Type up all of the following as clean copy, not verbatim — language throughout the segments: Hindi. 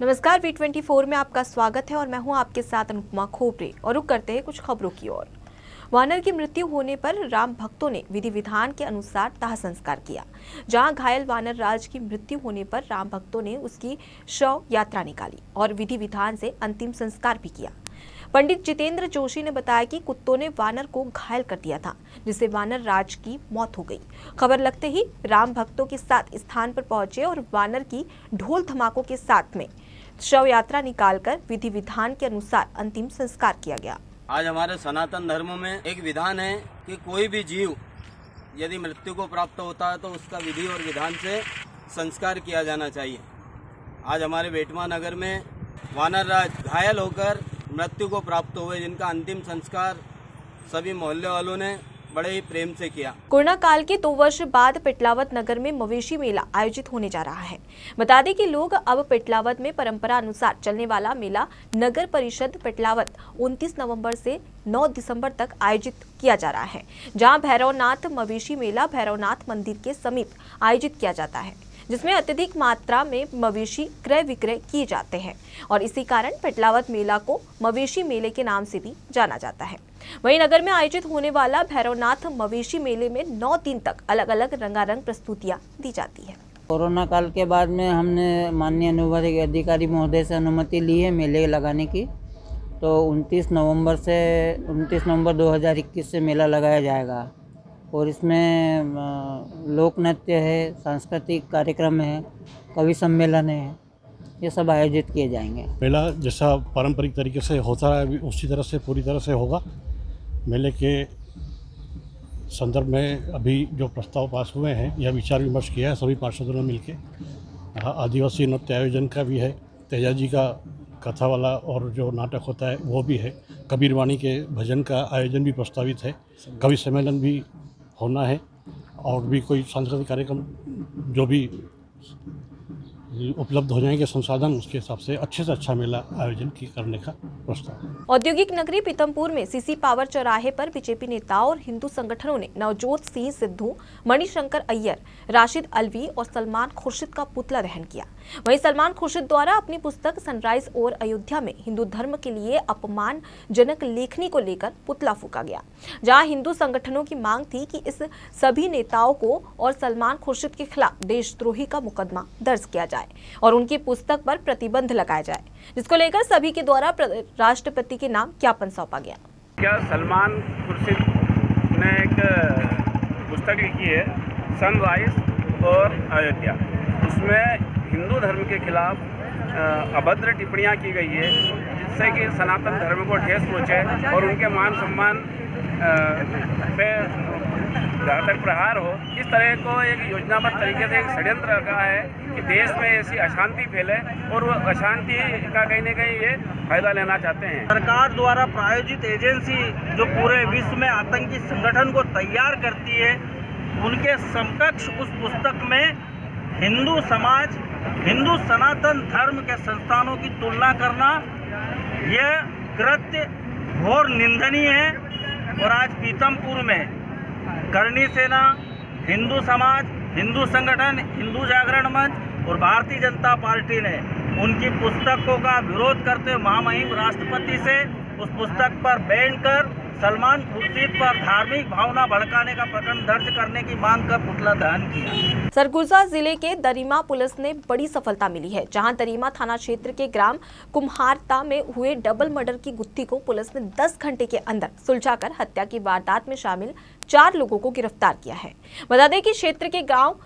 नमस्कार, V24 में आपका स्वागत है और मैं हूं आपके साथ अनुपमा खोपरे। और रुक करते हैं कुछ खबरों की ओर। वानर की मृत्यु होने पर राम भक्तों ने विधि विधान के अनुसार दाह संस्कार किया। जहां घायल वानर राज की मृत्यु होने पर राम भक्तों ने उसकी शव यात्रा निकाली और विधि विधान से अंतिम संस्कार भी किया। पंडित जितेंद्र जोशी ने बताया कि कुत्तों ने वानर को घायल कर दिया था, जिससे वानर राज की मौत हो गई। खबर लगते ही राम भक्तों के साथ स्थान पर पहुंचे और वानर की ढोल धमाकों के साथ में शव यात्रा निकालकर विधि विधान के अनुसार अंतिम संस्कार किया गया। आज हमारे सनातन धर्म में एक विधान है कि कोई भी जीव यदि मृत्यु को प्राप्त होता है तो उसका विधि और विधान से संस्कार किया जाना चाहिए। आज हमारे बेटमा नगर में वानर राज घायल होकर मृत्यु को प्राप्त हुए, जिनका अंतिम संस्कार सभी मोहल्ले वालों ने बड़े ही प्रेम से किया। कोरोना काल के 2 वर्ष बाद पिटलावत नगर में मवेशी मेला आयोजित होने जा रहा है। बता दें कि लोग अब पिटलावत में परंपरा अनुसार चलने वाला मेला नगर परिषद पिटलावत 29 नवंबर से 9 दिसंबर तक आयोजित किया जा रहा है, जहां भैरवनाथ मवेशी मेला भैरवनाथ मंदिर के समीप आयोजित किया जाता है, जिसमें अत्यधिक मात्रा में मवेशी क्रय विक्रय किए जाते हैं और इसी कारण पिटलावत मेला को मवेशी मेले के नाम से भी जाना जाता है। वहीं नगर में आयोजित होने वाला भैरवनाथ मवेशी मेले में 9 दिन तक अलग अलग रंगारंग प्रस्तुतियां दी जाती है। कोरोना काल के बाद में हमने माननीय अनुवादी अधिकारी महोदय से अनुमति ली है मेले लगाने की। तो 29 नवंबर 2021 से मेला लगाया जाएगा और इसमें लोक नृत्य है, सांस्कृतिक कार्यक्रम है, कवि सम्मेलन है, ये सब आयोजित किए जाएंगे। मेला जैसा पारंपरिक तरीके से होता है उसी तरह से पूरी तरह से होगा। मेले के संदर्भ में अभी जो प्रस्ताव पास हुए हैं या विचार विमर्श किया है सभी पार्षदों ने मिलकर। आदिवासी नृत्य आयोजन का भी है, तेजाजी का कथा वाला और जो नाटक होता है वो भी है, कबीरवाणी के भजन का आयोजन भी प्रस्तावित है, कवि सम्मेलन भी होना है और भी कोई सांस्कृतिक कार्यक्रम जो भी उपलब्ध हो जाएंगे संसाधन, उसके हिसाब से अच्छा मेला आयोजन करने का प्रस्ताव। औद्योगिक नगरी पीतमपुर में सीसी पावर चौराहे पर बीजेपी नेताओं और हिंदू संगठनों ने नवजोत सिंह सिद्धू, मणिशंकर अय्यर, राशिद अलवी और सलमान खुर्शीद का पुतला दहन किया। वहीं सलमान खुर्शीद द्वारा अपनी पुस्तक सनराइज और अयोध्या में हिंदू धर्म के लिए अपमानजनक लेखनी को लेकर पुतला फूका गया, जहां हिंदू संगठनों की मांग थी कि इस सभी नेताओं को और सलमान खुर्शीद के खिलाफ देशद्रोही का मुकदमा दर्ज किया जाए और उनकी पुस्तक पर प्रतिबंध लगाया जाए, जिसको लेकर सभी के द्वारा राष्ट्रपति के नाम ज्ञापन सौंपा गया। क्या सलमान खुर्शीद ने एक पुस्तक लिखी है सनराइज और अयोध्या, उसमें हिंदू धर्म के खिलाफ अभद्र टिप्पणियां की गई है, जिससे कि सनातन धर्म को ठेस पहुंचे और उनके मान सम्मान पे घातक प्रहार हो। इस तरह को एक योजनाबद्ध तरीके से एक षड्यंत्र रखा है कि देश में ऐसी अशांति फैले और वो अशांति का कहीं न कहीं ये फायदा लेना चाहते हैं। सरकार द्वारा प्रायोजित एजेंसी जो पूरे विश्व में आतंकी संगठन को तैयार करती है, उनके समकक्ष उस पुस्तक में हिंदू समाज, हिंदू सनातन धर्म के संस्थानों की तुलना करना यह कृत्य घोर निंदनीय है। और आज पीतमपुर में करणी सेना, हिंदू समाज, हिंदू संगठन, हिंदू जागरण मंच और भारतीय जनता पार्टी ने उनकी पुस्तकों का विरोध करते हुए महामहिम राष्ट्रपति से उस पुस्तक पर बैन कर सलमान खुर्शीद पर धार्मिक भावना भड़काने का प्रकरण दर्ज करने की मांग कर पुतला दहन किया। सरगुजा जिले के दरिमा पुलिस ने बड़ी सफलता मिली है, जहां दरिमा थाना क्षेत्र के ग्राम कुम्हारता में हुए डबल मर्डर की गुत्थी को पुलिस ने 10 घंटे के अंदर सुलझाकर हत्या की वारदात में शामिल 4 लोगों को गिरफ्तार किया है। बता दें कि क्षेत्र के गांव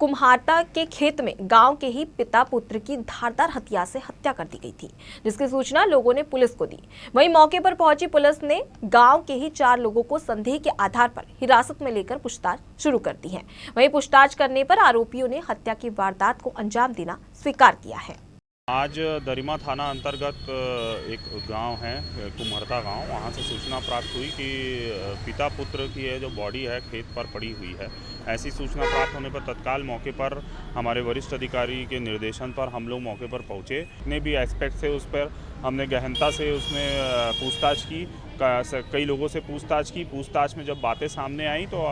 कुम्हारता के खेत में गांव के ही पिता पुत्र की धारदार हथियार से हत्या कर दी गई थी, जिसकी सूचना लोगों ने पुलिस को दी। वहीं मौके पर पहुंची पुलिस ने गांव के ही 4 लोगों को संदेह के आधार पर हिरासत में लेकर पूछताछ शुरू कर दी है। वहीं पूछताछ करने पर आरोपियों ने हत्या की वारदात को अंजाम देना स्वीकार किया है। आज दरिमा थाना अंतर्गत एक गांव है कुम्हरता गांव, वहां से सूचना प्राप्त हुई कि पिता पुत्र की जो बॉडी है खेत पर पड़ी हुई है। ऐसी सूचना प्राप्त होने पर तत्काल मौके पर हमारे वरिष्ठ अधिकारी के निर्देशन पर हम लोग मौके पर पहुंचे। ने भी एस्पेक्ट से उस पर हमने गहनता से उसमें पूछताछ की, कई लोगों से पूछताछ की। पूछताछ में जब बातें सामने आई तो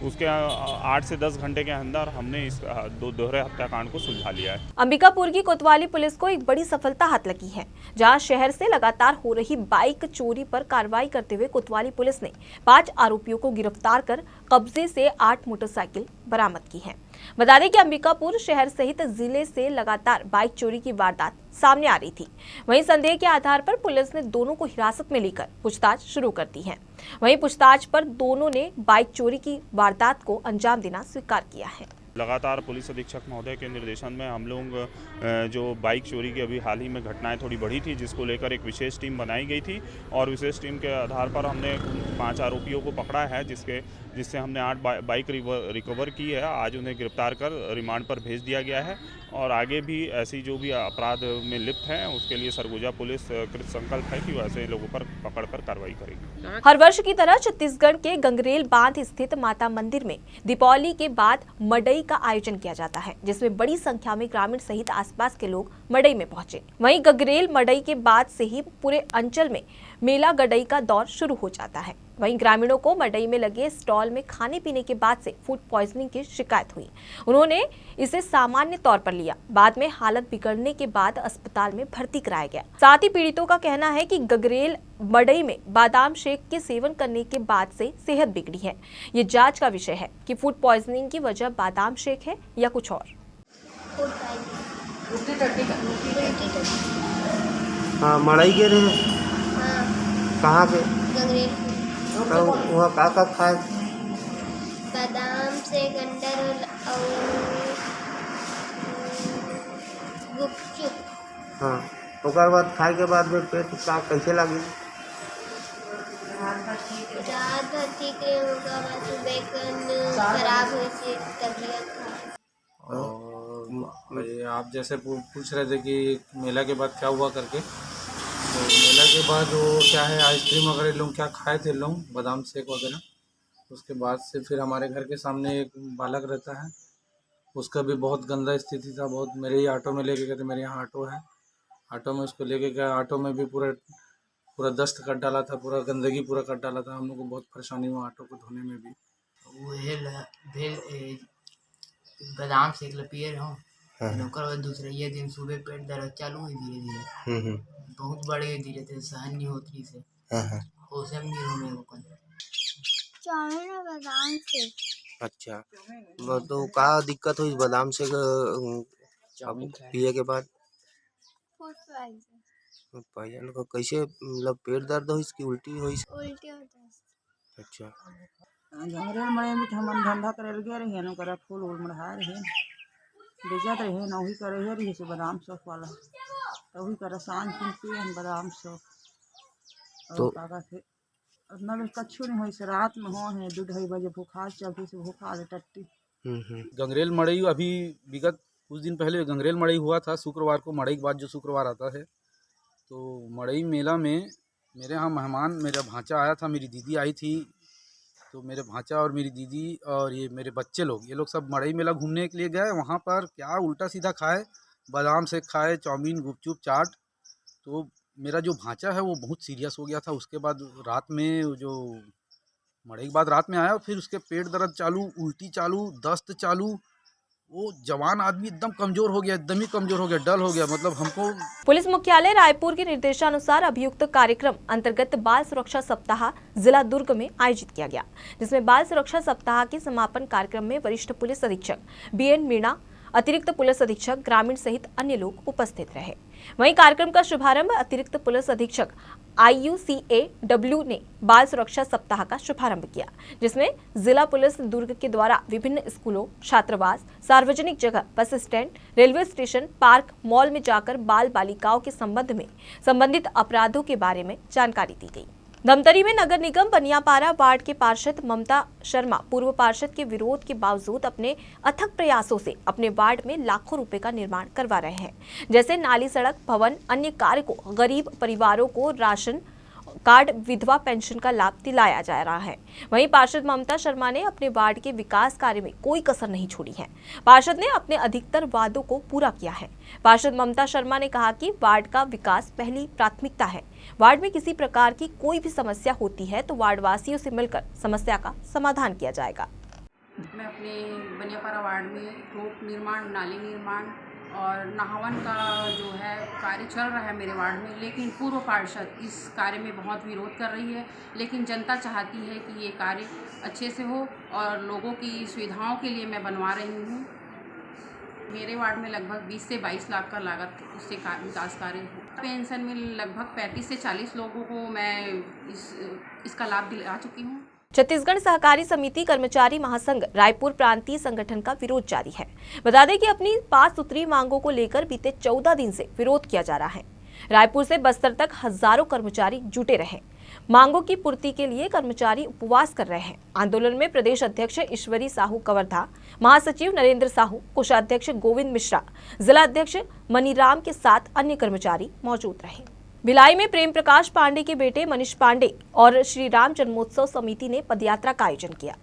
उसके 8 से 10 घंटे के अंदर हमने इस दोहरे हत्याकांड को सुलझा लिया है। अंबिकापुर की कोतवाली पुलिस को एक बड़ी सफलता हाथ लगी है, जहां शहर से लगातार हो रही बाइक चोरी पर कार्रवाई करते हुए कोतवाली पुलिस ने 5 आरोपियों को गिरफ्तार कर कब्जे से 8 मोटरसाइकिल बरामद की है। बता दें कि अंबिकापुर शहर सहित जिले से लगातार बाइक चोरी की वारदात सामने आ रही थी। वहीं संदेह के आधार पर पुलिस ने दोनों को हिरासत में लेकर पूछताछ शुरू कर दी है। वहीं पूछताछ पर दोनों ने बाइक चोरी की वारदात को अंजाम देना स्वीकार किया है। लगातार पुलिस अधीक्षक महोदय के निर्देशन में हम लोग जो बाइक चोरी की अभी हाल ही में घटनाएं थोड़ी बढ़ी थी, जिसको लेकर एक विशेष टीम बनाई गई थी और विशेष टीम के आधार पर हमने 5 आरोपियों को पकड़ा है, जिससे हमने 8 बाइक रिकवर की है। आज उन्हें गिरफ्तार कर रिमांड पर भेज दिया गया है और आगे भी ऐसी जो भी अपराध में लिप्त हैं उसके लिए सरगुजा पुलिस कृत संकल्प है कि वैसे लोगों पर पकड़कर कार्रवाई करेगी। हर वर्ष की तरह छत्तीसगढ़ के गंगरेल बांध स्थित माता मंदिर में दीपावली के बाद मड़ई का आयोजन किया जाता है, जिसमें बड़ी संख्या में ग्रामीण सहित आसपास के लोग मड़ई में पहुंचे। वहीं गंगरेल मड़ई के बाद से ही पूरे अंचल में मेला गडई का दौर शुरू हो जाता है। वहीं ग्रामीणों को मड़ई में लगे स्टॉल में खाने पीने के बाद से फूड पॉइजनिंग की शिकायत हुई। उन्होंने इसे सामान्य तौर पर लिया, बाद में हालत बिगड़ने के बाद अस्पताल में भर्ती कराया गया। साथ ही पीड़ितों का कहना है कि गंगरेल मड़ई में बादाम शेक के सेवन करने के बाद से सेहत बिगड़ी है। ये जांच का विषय है कि फूड पॉइजनिंग की वजह बादाम शेक है या कुछ और। हाँ, मड़ई के रहे कहाँ के तो वहाँ का खाए बादाम से गंडर और गुपचुप। हाँ, ओकर बाद खाए के बाद में पेट का कैसे लगी? रात भर ठीक रहे, ओकर बाद सुबह खराब हुई से तबीयत खराब। और ये आप जैसे पूछ रहे थे कि मेला के बाद क्या हुआ करके, तो मेला के बाद वो क्या है आइसक्रीम वगैरह लोग क्या खाए थे लोग, बादाम शेक वगैरह। उसके बाद से फिर हमारे घर के सामने एक बालक रहता है, उसका भी बहुत गंदा स्थिति था। बहुत मेरे ही ऑटो में लेके गए थे, मेरे यहाँ ऑटो है, ऑटो में उसको लेके गए। ऑटो में भी पूरा दस्त कर डाला था, पूरा गंदगी पूरा कर डाला था। हम लोग को बहुत परेशानी हुआ ऑटो को धोने में भी। बादाम शेक पिए रहो, दूसरे ये दिन सुबह पेट दर्द चालू हुई धीरे धीरे, बहुत बड़े धीरे धीरे सहन नहीं होती से होश में नहीं होने को चाउमीन और बादाम से। अच्छा, तो का दिक्कत हुई बादाम से पिए के बाद? पॉइजन को कैसे, मतलब पेट दर्द हो इसकी उल्टी हो? उल्टी होता है। अच्छा, गंगरेल मड़ई में हम धंधा करे गए रहे न, करा फूल वूल मढ़ा रहे बेचत रहे न, वही करे रही से बादाम शेक वाला, तो वही कर शान पिए हैं बादाम शेक। तो काका थे अपना भी कच्छू नहीं हो से रात में हो है 2-2 बजे बुखार चलती से बुखार टट्टी। गंगरेल मड़ई अभी विगत कुछ दिन पहले गंगरेल मड़ई हुआ था, शुक्रवार को। मड़ई के बाद जो शुक्रवार आता है, तो मड़ई मेला में मेरे यहाँ मेहमान मेरा भांचा आया था, मेरी दीदी आई थी। तो मेरे भांचा और मेरी दीदी और ये मेरे बच्चे लोग, ये लोग सब मड़ई मेला घूमने के लिए गए। वहाँ पर क्या उल्टा सीधा खाए, बादाम शेक खाए, चाउमीन, गुपचुप, चाट। तो मेरा जो भांचा है वो बहुत सीरियस हो गया था। उसके बाद रात में जो मड़ई के बाद रात में आया, फिर उसके पेट दर्द चालू, उल्टी चालू, दस्त चालू। वो जवान आदमी एकदम कमजोर हो गया, एकदम ही कमजोर हो गया, डल हो गया। मतलब हमको पुलिस मुख्यालय रायपुर के निर्देशानुसार अभियुक्त कार्यक्रम अंतर्गत बाल सुरक्षा सप्ताह जिला दुर्ग में आयोजित किया गया, जिसमें बाल सुरक्षा सप्ताह के समापन कार्यक्रम में वरिष्ठ पुलिस अधीक्षक BN मीणा, अतिरिक्त पुलिस अधीक्षक ग्रामीण सहित अन्य लोग उपस्थित रहे। वहीं कार्यक्रम का शुभारंभ अतिरिक्त पुलिस अधीक्षक IUCAW ने बाल सुरक्षा सप्ताह का शुभारंभ किया, जिसमें जिला पुलिस दुर्ग के द्वारा विभिन्न स्कूलों, छात्रावास, सार्वजनिक जगह, bus stand, railway station, park, mall में जाकर बाल बालिकाओं के संबंध में संबंधित अपराधों के बारे में जानकारी दी गई। धमतरी में नगर निगम बनियापारा वार्ड के पार्षद ममता शर्मा पूर्व पार्षद के विरोध के बावजूद अपने अथक प्रयासों से अपने वार्ड में लाखों रुपए का निर्माण करवा रहे हैं, जैसे नाली, सड़क, भवन, अन्य कार्य को गरीब परिवारों को राशन कार्ड, विधवा पेंशन का लाभ दिलाया जा रहा है। वहीं पार्षद ममता शर्मा ने अपने वार्ड के विकास कार्य में कोई कसर नहीं छोड़ी है। पार्षद ने अपने अधिकतर वादों को पूरा किया है। पार्षद ममता शर्मा ने कहा कि वार्ड का विकास पहली प्राथमिकता है। वार्ड में किसी प्रकार की कोई भी समस्या होती है तो वार्ड वासियों से मिलकर समस्या का समाधान किया जाएगा। मैं अपने बनियापारा वार्ड में रोड निर्माण, नाली निर्माण और नहावन का जो है कार्य चल रहा है मेरे वार्ड में, लेकिन पूर्व पार्षद इस कार्य में बहुत विरोध कर रही है। लेकिन जनता चाहती है कि ये कार्य अच्छे से हो और लोगों की सुविधाओं के लिए मैं बनवा रही हूँ। मेरे वार्ड में लगभग 20 से 22 लाख का लागत उससे विकास कार्य हो। पेंशन में लगभग 35 से 40 लोगों को मैं इसका लाभ दिला चुकी हूँ। छत्तीसगढ़ सहकारी समिति कर्मचारी महासंघ रायपुर प्रांतीय संगठन का विरोध जारी है। बता दें कि अपनी 5 सूत्री मांगों को लेकर बीते 14 दिन से विरोध किया जा रहा है। रायपुर से बस्तर तक हजारों कर्मचारी जुटे रहे। मांगों की पूर्ति के लिए कर्मचारी उपवास कर रहे हैं। आंदोलन में प्रदेश अध्यक्ष ईश्वरी साहू कवर्धा, महासचिव नरेंद्र साहू, कोषाध्यक्ष गोविंद मिश्रा, जिला अध्यक्ष मनीराम के साथ अन्य कर्मचारी मौजूद रहे। भिलाई में प्रेम प्रकाश पांडे के बेटे मनीष पांडे और श्री राम जन्मोत्सव समिति ने पदयात्रा का आयोजन किया,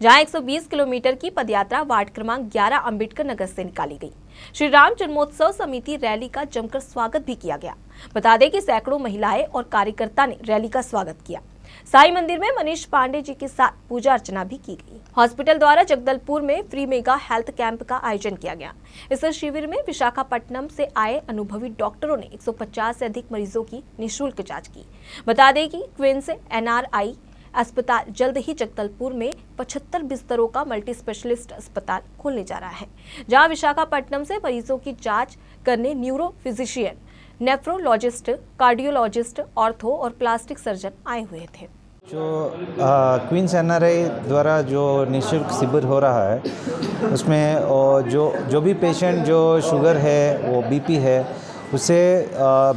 जहां 120 किलोमीटर की पदयात्रा वार्ड क्रमांक 11 अंबेडकर नगर से निकाली गई। श्री राम जन्मोत्सव समिति रैली का जमकर स्वागत भी किया गया। बता दें कि सैकड़ों महिलाएं और कार्यकर्ता ने रैली का स्वागत किया। साई मंदिर में मनीष पांडे जी के साथ पूजा अर्चना भी की गई। हॉस्पिटल द्वारा जगदलपुर में फ्री मेगा हेल्थ कैंप का आयोजन किया गया। इस शिविर में विशाखापट्टनम से आए अनुभवी डॉक्टरों ने 150 से अधिक मरीजों की निःशुल्क जांच की। बता दें कि क्वींस NRI अस्पताल जल्द ही जगदलपुर में 75 बिस्तरों का मल्टी स्पेशलिस्ट अस्पताल खोलने जा रहा है, जहां विशाखापट्टनम से मरीजों की जांच करने neuro physician, nephrologist, cardiologist, ortho और प्लास्टिक सर्जन आए हुए थे। जो क्वींस NRI द्वारा जो निःशुल्क शिविर हो रहा है, उसमें जो भी पेशेंट जो शुगर है, वो BP है, उसे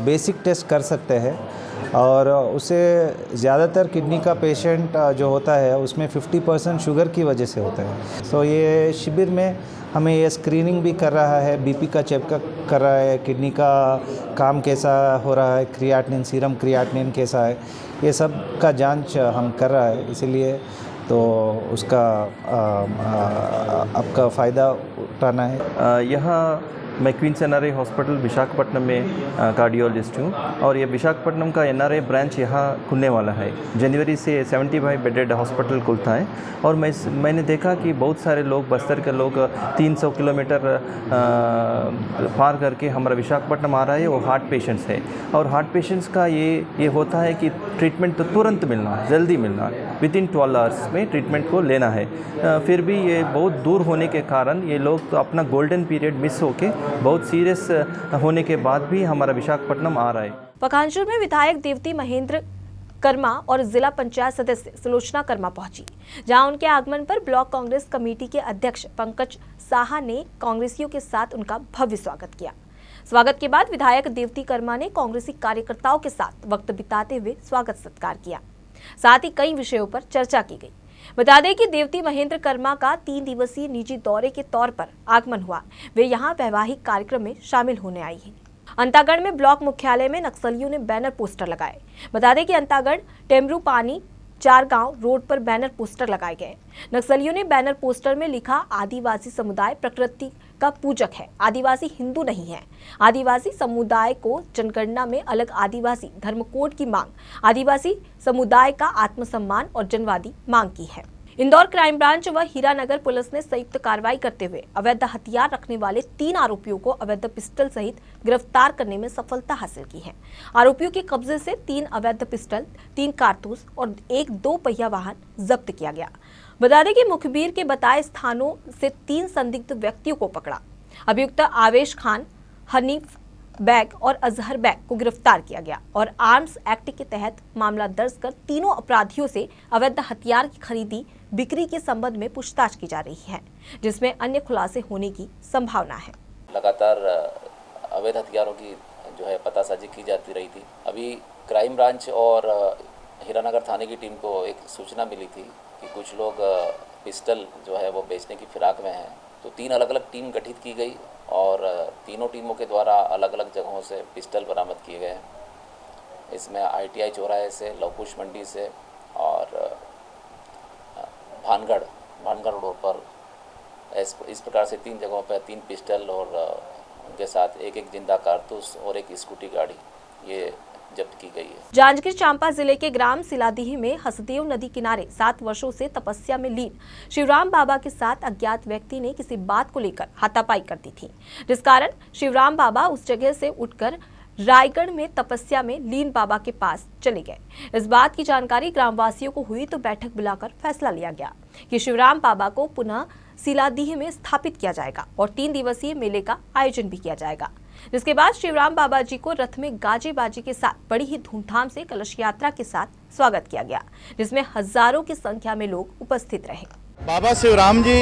बेसिक टेस्ट कर सकते हैं। और उसे ज़्यादातर किडनी का पेशेंट जो होता है उसमें 50% शुगर की वजह से होता है। सो ये शिविर में हमें ये स्क्रीनिंग भी कर रहा है, BP का चेकअप कर रहा है, किडनी का काम कैसा हो रहा है, क्रियाटिनिन, सीरम क्रियाटिनिन कैसा है, ये सब का जांच हम कर रहा है। इसीलिए तो उसका आपका फ़ायदा उठाना है। यहाँ मैं क्वींस NRI हॉस्पिटल विशाखापट्टनम में कार्डियोलॉजिस्ट हूँ और ये विशाखापट्टनम का NRI ब्रांच यहाँ खुलने वाला है। जनवरी से 75 बेडेड हॉस्पिटल खुलता है और मैंने देखा कि बहुत सारे लोग, बस्तर के लोग 300 किलोमीटर पार करके हमारा विशाखापट्टनम आ रहा है। वो हार्ट पेशेंट्स है और हार्ट पेशेंट्स का ये होता है कि ट्रीटमेंट तो तुरंत मिलना, जल्दी मिलना, विदिन 12 आवर्स में ट्रीटमेंट को लेना है। फिर भी ये बहुत दूर होने के कारण ये लोग तो अपना गोल्डन पीरियड मिस होके बहुत सीरियस होने के बाद भी हमारा विशाखापट्टनम आ रहा है। पखानजोर में विधायक देवती महेंद्र कर्मा और जिला पंचायत सदस्य सुलोचना कर्मा पहुंची, जहां उनके आगमन पर ब्लॉक कांग्रेस कमेटी के अध्यक्ष पंकज साहा ने कांग्रेसियों के साथ उनका भव्य स्वागत किया। स्वागत के बाद विधायक देवती कर्मा ने कांग्रेसी कार्यकर्ताओं के साथ वक्त बिताते हुए स्वागत सत्कार किया। साथ ही कई विषयों पर चर्चा की गई। बता दें कि देवती महेंद्र कर्मा का 3 दिवसीय निजी दौरे के तौर पर आगमन हुआ। वे यहां वैवाहिक कार्यक्रम में शामिल होने आई हैं। अंतागढ़ में ब्लॉक मुख्यालय में नक्सलियों ने बैनर पोस्टर लगाए। बता दें कि अंतागढ़ टेमरू पानी 4 गांव रोड पर बैनर पोस्टर लगाए गए। नक्सलियों ने बैनर पोस्टर में लिखा, आदिवासी समुदाय प्रकृति का पूजक है, आदिवासी हिंदू नहीं है। आदिवासी समुदाय को जनगणना में अलग आदिवासी धर्म कोड की मांग, आदिवासी समुदाय का आत्मसम्मान और जनवादी मांग की है। इंदौर क्राइम ब्रांच व हीरानगर पुलिस ने संयुक्त कार्रवाई करते हुए अवैध हथियार रखने वाले 3 आरोपियों को अवैध पिस्टल सहित गिरफ्तार करने में सफलता हासिल की है। आरोपियों के कब्जे से 3 अवैध पिस्टल, 3 कारतूस और 1 2 पहिया वाहन जब्त किया गया। बता दें कि मुखबिर के बताए स्थानों से 3 संदिग्ध व्यक्तियों को पकड़ा। अभियुक्त आवेश खान, हनीफ बैग और अजहर बैग को गिरफ्तार किया गया और आर्म्स एक्ट के तहत मामला दर्ज कर तीनों अपराधियों से अवैध हथियार की खरीदी बिक्री के संबंध में पूछताछ की जा रही है, जिसमें अन्य खुलासे होने की संभावना है। लगातार अवैध हथियारों की जो है पतासाजी की जाती रही थी। अभी क्राइम ब्रांच और हीरानगर थाने की टीम को एक सूचना मिली थी कि कुछ लोग पिस्टल जो है वो बेचने की फिराक में हैं, तो 3 अलग अलग टीम गठित की गई और तीनों टीमों के द्वारा अलग अलग जगहों से पिस्टल बरामद किए गए हैं। इसमें ITI चौराहे से, लवकुश मंडी से और भानगढ़ रोड पर इस प्रकार से 3 जगहों पर 3 पिस्टल और उनके साथ एक जिंदा कारतूस और एक स्कूटी गाड़ी ये जब्त की गई है। जांजगीर चांपा जिले के ग्राम सिलादीह में हसदेव नदी किनारे 7 वर्षों से तपस्या में लीन शिवराम बाबा के साथ अज्ञात व्यक्ति ने किसी बात को लेकर हाथापाई कर दी थी, जिस कारण शिवराम बाबा उस जगह से उठकर रायगढ़ में तपस्या में लीन बाबा के पास चले गए। इस बात की जानकारी ग्रामवासियों को हुई तो बैठक बुलाकर फैसला लिया गया कि शिवराम बाबा को पुनः सिलादीह में स्थापित किया जाएगा और 3 दिवसीय मेले का आयोजन भी किया जाएगा। जिसके बाद शिवराम बाबा जी को रथ में गाजे बाजी के साथ बड़ी ही धूमधाम से कलश यात्रा के साथ स्वागत किया गया, जिसमें हजारों की संख्या में लोग उपस्थित रहे। बाबा शिवराम जी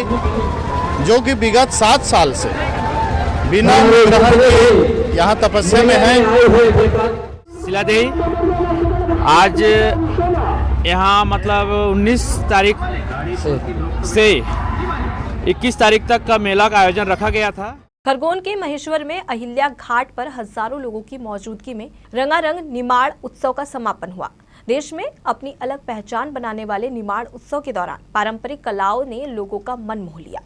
जो कि विगत 7 साल से बिना ग्रहण के यहाँ तपस्या में हैं। सिलादेही आज यहाँ मतलब 19 तारीख से 21 तारीख तक का मेला का आयोजन रखा गया था। खरगोन के महेश्वर में अहिल्या घाट पर हजारों लोगों की मौजूदगी में रंगारंग निमाड़ उत्सव का समापन हुआ। देश में अपनी अलग पहचान बनाने वाले निमाड़ उत्सव के दौरान पारंपरिक कलाओं ने लोगों का मन मोह लिया।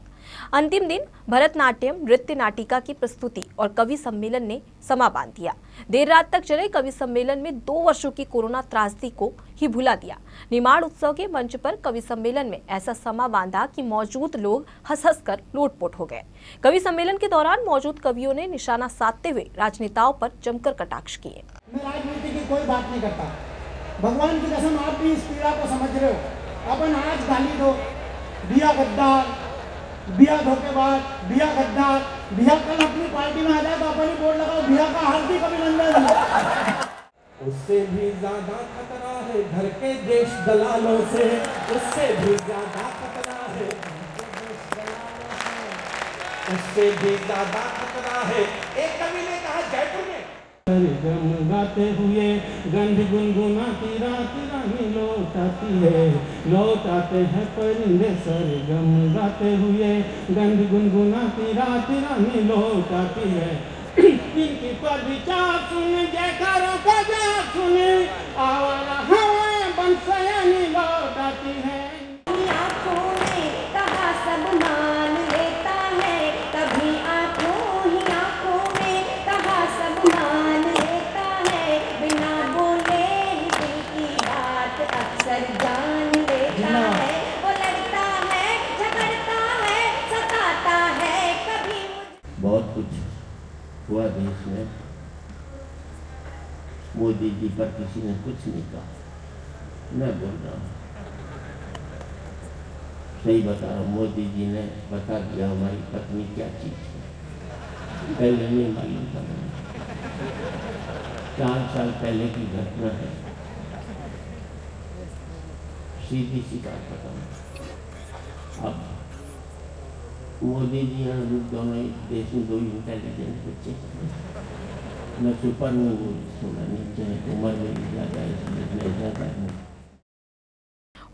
अंतिम दिन भरतनाट्यम, नृत्य नाटिका की प्रस्तुति और कवि सम्मेलन ने समा बांध दिया। देर रात तक चले कवि सम्मेलन में 2 वर्षों की कोरोना त्रासदी को ही भुला दिया। निमाड़ उत्सव के मंच पर कवि सम्मेलन में ऐसा समा बांधा कि मौजूद लोग हंस कर लोटपोट हो गए। कवि सम्मेलन के दौरान मौजूद कवियों ने निशाना साधते हुए राजनेताओं पर जमकर कटाक्ष किए। मैं राजनीति की कोई बात नहीं करता, भगवान की कसम आप भी इस पीड़ा को समझ रहे हो। अपन आज गाली दो, बिया गद्दार, बिया धोखेबाज, बिया गद्दार, बिया कल अपनी पार्टी में आ जाए तो अपन ही बोर्ड लगाओ बिया का हार्दिक अभिनंदन। उससे भी ज्यादा खतरा है घर के देश दलालों से, उससे भी ज्यादा खतरा है, उससे भी ज्यादा खतरा है। एक कवि ने कहा जयपुर में सरगम गाते हुए गंध गुनगुनाती रात रानी लौटाती है, लौटाते हैं परिंदे सरगम गाते हुए गंध गुनगुनाती रात रानी लौटाती है। इनकी पर विचार सुने, जयकारों का जाप सुने, आवारा हवा बंसयानी लौटाती है। आँखों ने कहा सब मान लेता है, कभी आँखों ही आँखों में कहा सब मान लेता है, बिना बोले ही दिल की बात अक्सर जान लेता है। वो लड़ता है, झगड़ता है, सताता है, कभी बहुत कुछ हुआ देश में। मोदी जी पर किसी ने कुछ नहीं कहा। मैं बोल रहा हूँ, सही बता रहा हूँ, मोदी जी ने बता दिया हमारी पत्नी क्या चीज़ है। पहले नहीं मालूम था, 4 साल पहले की घटना है। सीधी सी बात बताऊँ, अब मोदी जी और दोनों देश में 2 इंटेलिजेंट बच्चे मैं सुपर में सुना नीचे उम्र में ज़्यादा इसलिए ज़्यादा है।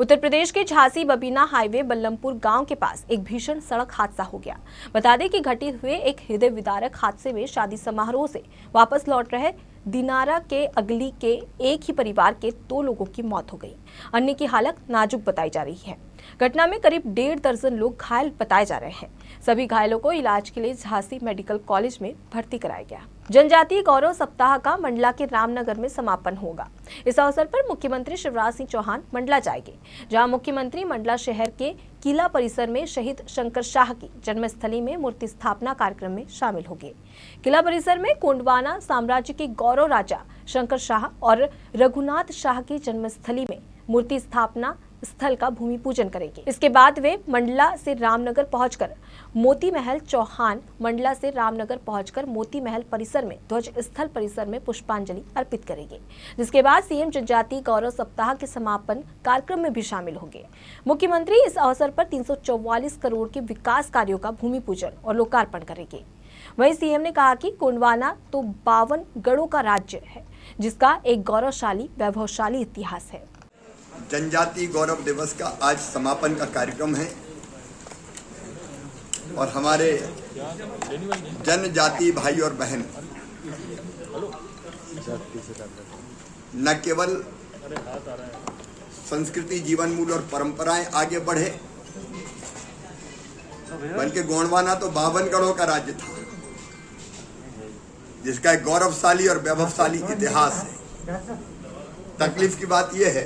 उत्तर प्रदेश के झांसी बबीना हाईवे बल्लमपुर गांव के पास एक भीषण सड़क हादसा हो गया। बता दें कि घटे हुए एक हृदय विदारक हादसे में शादी समारोह से वापस लौट रहे दिनारा के अगली के एक ही परिवार के 2 लोगों की मौत हो गई। अन्य की हालत नाजुक बताई जा रही है। घटना में करीब 1.5 दर्जन लोग घायल बताए जा रहे हैं। सभी घायलों को इलाज के लिए झांसी मेडिकल कॉलेज में भर्ती कराया गया। जनजातीय गौरव सप्ताह का मंडला के रामनगर में समापन होगा। इस अवसर पर मुख्यमंत्री शिवराज सिंह चौहान मंडला जाएंगे, जहां मुख्यमंत्री मंडला शहर के किला परिसर में शहीद शंकर शाह की जन्मस्थली में मूर्ति स्थापना कार्यक्रम में शामिल होंगे। किला परिसर में गोंडवाना साम्राज्य के गौरव राजा शंकर शाह और रघुनाथ शाह की जन्मस्थली में मूर्ति स्थापना स्थल का भूमि पूजन करेंगे। इसके बाद वे मंडला से रामनगर पहुंचकर मोती महल चौहान मंडला से रामनगर पहुंचकर मोती महल परिसर में ध्वज स्थल परिसर में पुष्पांजलि अर्पित करेंगे, जिसके बाद सीएम जनजातीय गौरव सप्ताह के समापन कार्यक्रम में भी शामिल होंगे। मुख्यमंत्री इस अवसर पर 344 करोड़ के विकास कार्यों का भूमि पूजन और लोकार्पण करेंगे। वहीं सीएम ने कहा कि गोंडवाना तो 52 गढ़ों का राज्य है, जिसका एक गौरवशाली वैभवशाली इतिहास है। जनजातीय गौरव दिवस का आज समापन का कार्यक्रम है और हमारे जनजातीय भाई और बहन न केवल संस्कृति, जीवन मूल्य और परंपराएं आगे बढ़े, बल्कि गोंडवाना तो 52 गढ़ों का राज्य था, जिसका एक गौरवशाली और वैभवशाली इतिहास है। तकलीफ की बात यह है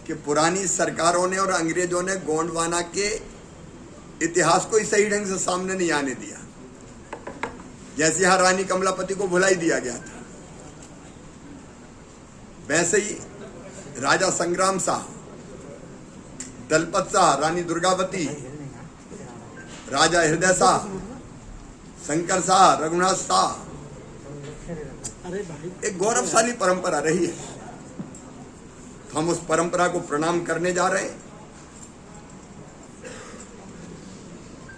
कि पुरानी सरकारों ने और अंग्रेजों ने गोंडवाना के इतिहास को ही सही ढंग से सामने नहीं आने दिया। जैसे यहां रानी कमलापति को भुला ही दिया गया था, वैसे ही राजा संग्राम शाह, दलपत शाह, रानी दुर्गावती, राजा हृदय शाह, शंकर शाह, रघुनाथ शाह, एक गौरवशाली परंपरा रही है। तो हम उस परंपरा को प्रणाम करने जा रहे हैं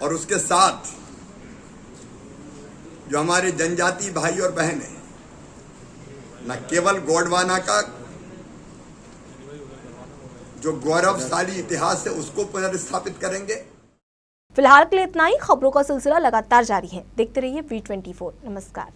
और उसके साथ जो हमारे जनजाति भाई और बहन हैं, न केवल गोंडवाना का जो गौरवशाली इतिहास है उसको पुनर्स्थापित करेंगे। फिलहाल के लिए इतना ही। खबरों का सिलसिला लगातार जारी है, देखते रहिए V24। नमस्कार।